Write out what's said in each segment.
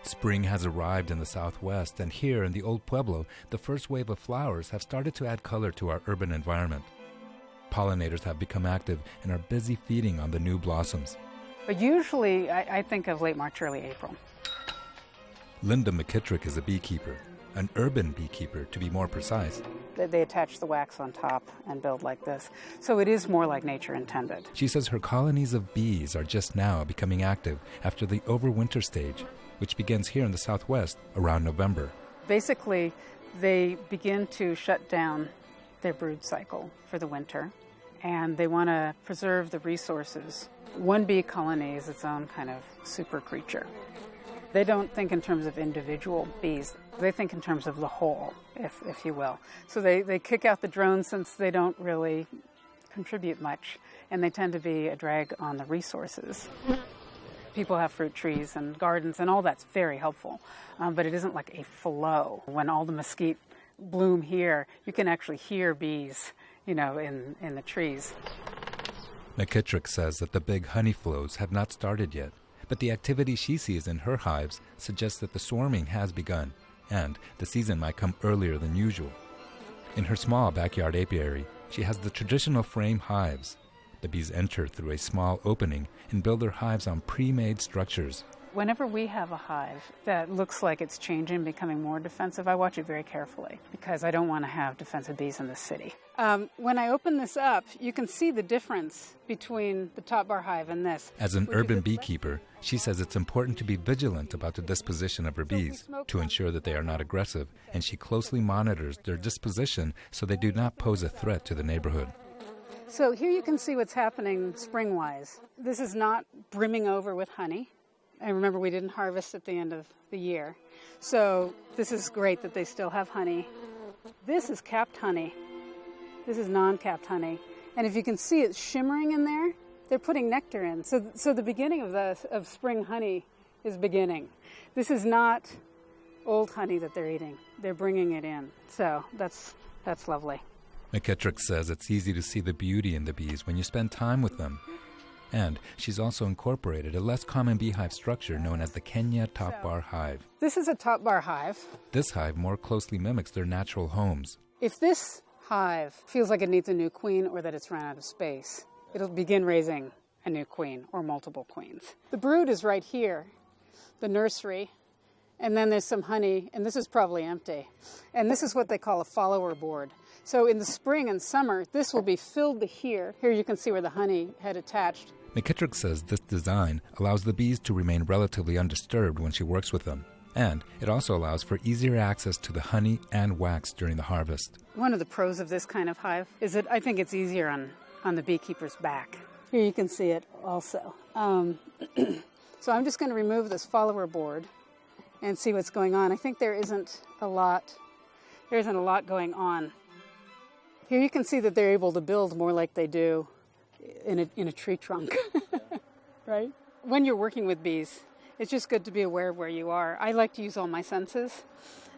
Spring has arrived in the Southwest, and here in the Old Pueblo, the first wave of flowers have started to add color to our urban environment. Pollinators have become active and are busy feeding on the new blossoms. But usually, I think of late March, early April. Linda McKittrick is a beekeeper, an urban beekeeper to be more precise. They attach the wax on top and build like this. So it is more like nature intended. She says her colonies of bees are just now becoming active after the overwinter stage, which begins here in the Southwest around November. Basically, they begin to shut down their brood cycle for the winter, and they want to preserve the resources. One bee colony is its own kind of super creature. They don't think in terms of individual bees. They think in terms of the whole, if you will. So they kick out the drones since they don't really contribute much, and they tend to be a drag on the resources. People have fruit trees and gardens, and all that's very helpful, but it isn't like a flow. When all the mesquite bloom here, you can actually hear bees, in the trees. McKittrick says that the big honey flows have not started yet, but the activity she sees in her hives suggests that the swarming has begun, and the season might come earlier than usual. In her small backyard apiary, she has the traditional frame hives. The bees enter through a small opening and build their hives on pre-made structures. Whenever we have a hive that looks like it's changing, becoming more defensive, I watch it very carefully because I don't want to have defensive bees in the city. When I open this up, you can see the difference between the top bar hive and this. As an urban beekeeper, she says it's important to be vigilant about the disposition of her bees to ensure that they are not aggressive, and she closely monitors their disposition so they do not pose a threat to the neighborhood. So here you can see what's happening spring-wise. This is not brimming over with honey. And remember, we didn't harvest at the end of the year. So this is great that they still have honey. This is capped honey. This is non-capped honey. And if you can see it shimmering in there, they're putting nectar in. So the beginning of spring honey is beginning. This is not old honey that they're eating. They're bringing it in. So that's lovely. McKittrick says it's easy to see the beauty in the bees when you spend time with them. And she's also incorporated a less common beehive structure known as the Kenya top bar hive. This is a top bar hive. This hive more closely mimics their natural homes. If this hive feels like it needs a new queen or that it's run out of space, it'll begin raising a new queen or multiple queens. The brood is right here, the nursery, and then there's some honey, and this is probably empty. And this is what they call a follower board. So in the spring and summer, this will be filled to here. Here you can see where the honey had attached. McKittrick says this design allows the bees to remain relatively undisturbed when she works with them. And it also allows for easier access to the honey and wax during the harvest. One of the pros of this kind of hive is that I think it's easier on the beekeeper's back. Here you can see it also. So I'm just going to remove this follower board and see what's going on. I think there isn't a lot going on. Here you can see that they're able to build more like they do in a tree trunk, right? When you're working with bees, it's just good to be aware of where you are. I like to use all my senses.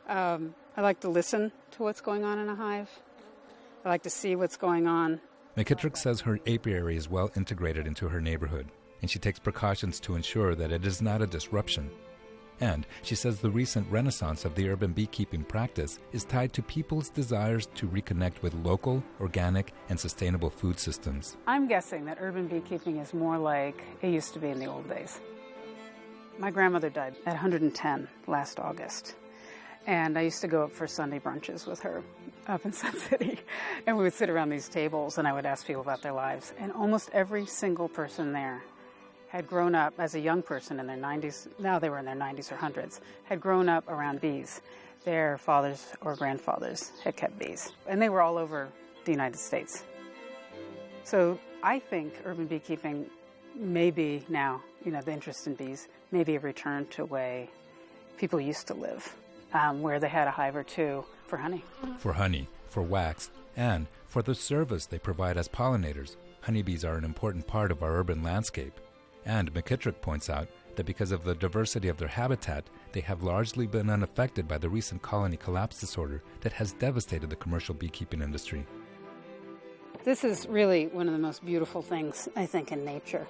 I like to listen to what's going on in a hive. I like to see what's going on. McKittrick says her apiary is well integrated into her neighborhood, and she takes precautions to ensure that it is not a disruption. And she says the recent renaissance of the urban beekeeping practice is tied to people's desires to reconnect with local, organic, and sustainable food systems. I'm guessing that urban beekeeping is more like it used to be in the old days. My grandmother died at 110 last August, and I used to go up for Sunday brunches with her up in Sun City, and we would sit around these tables, and I would ask people about their lives, and almost every single person there had grown up as a young person in their 90s, now they were in their 90s or 100s, had grown up around bees. Their fathers or grandfathers had kept bees, and they were all over the United States. So I think urban beekeeping may be now, the interest in bees, may be a return to the way people used to live, where they had a hive or two for honey. For honey, for wax, and for the service they provide as pollinators. Honeybees are an important part of our urban landscape. And McKittrick points out that because of the diversity of their habitat, they have largely been unaffected by the recent colony collapse disorder that has devastated the commercial beekeeping industry. This is really one of the most beautiful things, I think, in nature.